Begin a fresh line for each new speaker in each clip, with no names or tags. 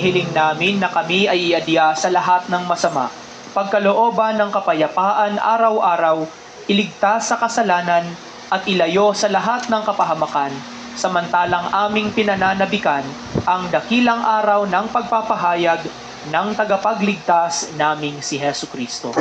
Hinihiling namin na kami ay iadya sa lahat ng masama, pagkalooban ng kapayapaan araw-araw, iligtas sa kasalanan at ilayo sa lahat ng kapahamakan, samantalang aming pinananabikan ang dakilang araw ng pagpapahayag ng tagapagligtas naming si Hesu Kristo.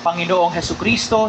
Panginoong Hesu Kristo,